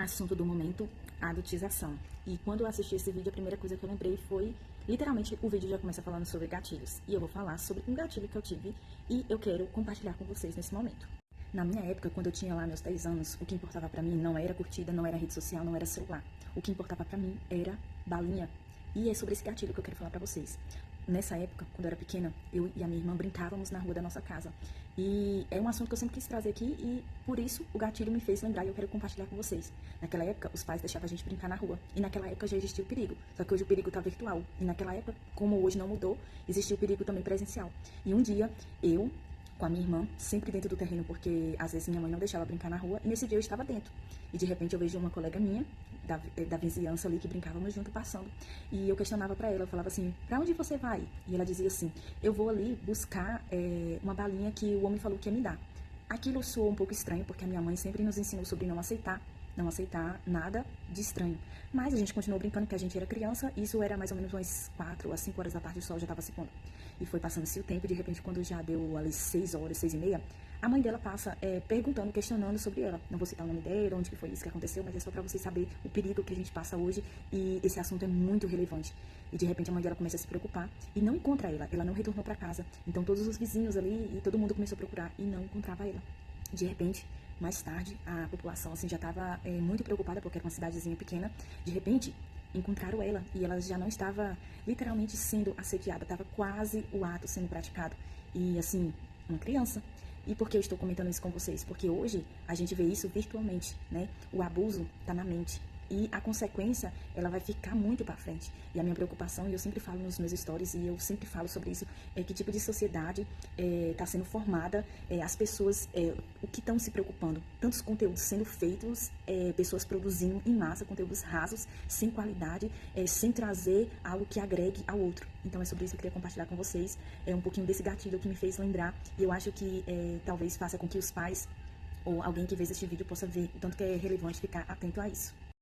Assunto do momento, adultização. E quando eu assisti esse vídeo, a primeira coisa que eu lembrei foi, literalmente, o vídeo já começa falando sobre gatilhos. E eu vou falar sobre um gatilho que eu tive e eu quero compartilhar com vocês nesse momento. Na minha época, quando eu tinha lá meus 10 anos, o que importava pra mim não era curtida, não era rede social, não era celular. O que importava pra mim era balinha. E é sobre esse gatilho que eu quero falar pra vocês. Nessa época, quando eu era pequena, eu e a minha irmã brincávamos na rua da nossa casa. E é um assunto que eu sempre quis trazer aqui e por isso o gatilho me fez lembrar e eu quero compartilhar com vocês. Naquela época, os pais deixavam a gente brincar na rua. E naquela época já existia o perigo. Só que hoje o perigo tá virtual. E naquela época, como hoje não mudou, existia o perigo também presencial. E um dia, eu, com a minha irmã, sempre dentro do terreno, porque às vezes minha mãe não deixava brincar na rua, e nesse dia eu estava dentro. E de repente eu vejo uma colega minha, da vizinhança ali, que brincávamos junto, passando. E eu questionava pra ela, eu falava assim, pra onde você vai? E ela dizia assim, eu vou ali buscar uma balinha que o homem falou que ia me dar. Aquilo soou um pouco estranho, porque a minha mãe sempre nos ensinou sobre não aceitar nada de estranho. Mas a gente continuou brincando, porque a gente era criança, e isso era mais ou menos umas 4 às 5 horas da tarde, o sol já estava se pondo. E foi passando-se o tempo, e de repente, quando já deu ali 6 horas, 6 e meia, a mãe dela passa perguntando, questionando sobre ela. Não vou citar o nome dela, onde que foi isso que aconteceu, mas é só pra vocês saberem o perigo que a gente passa hoje, e esse assunto é muito relevante. E de repente a mãe dela começa a se preocupar e não encontra ela não retornou pra casa. Então todos os vizinhos ali e todo mundo começou a procurar e não encontrava ela. De repente, mais tarde, a população assim já estava muito preocupada, porque era uma cidadezinha pequena. De repente, encontraram ela e ela já não estava literalmente sendo assediada, estava quase o ato sendo praticado. E assim, uma criança. E por que eu estou comentando isso com vocês? Porque hoje a gente vê isso virtualmente, né? O abuso está na mente. E a consequência, ela vai ficar muito para frente. E a minha preocupação, e eu sempre falo nos meus stories, e eu sempre falo sobre isso, é que tipo de sociedade está sendo formada, as pessoas, o que estão se preocupando. Tantos conteúdos sendo feitos, pessoas produzindo em massa, conteúdos rasos, sem qualidade, sem trazer algo que agregue ao outro. Então é sobre isso que eu queria compartilhar com vocês, um pouquinho desse gatilho que me fez lembrar, e eu acho que talvez faça com que os pais, ou alguém que vê este vídeo possa ver o tanto que é relevante ficar atento a isso.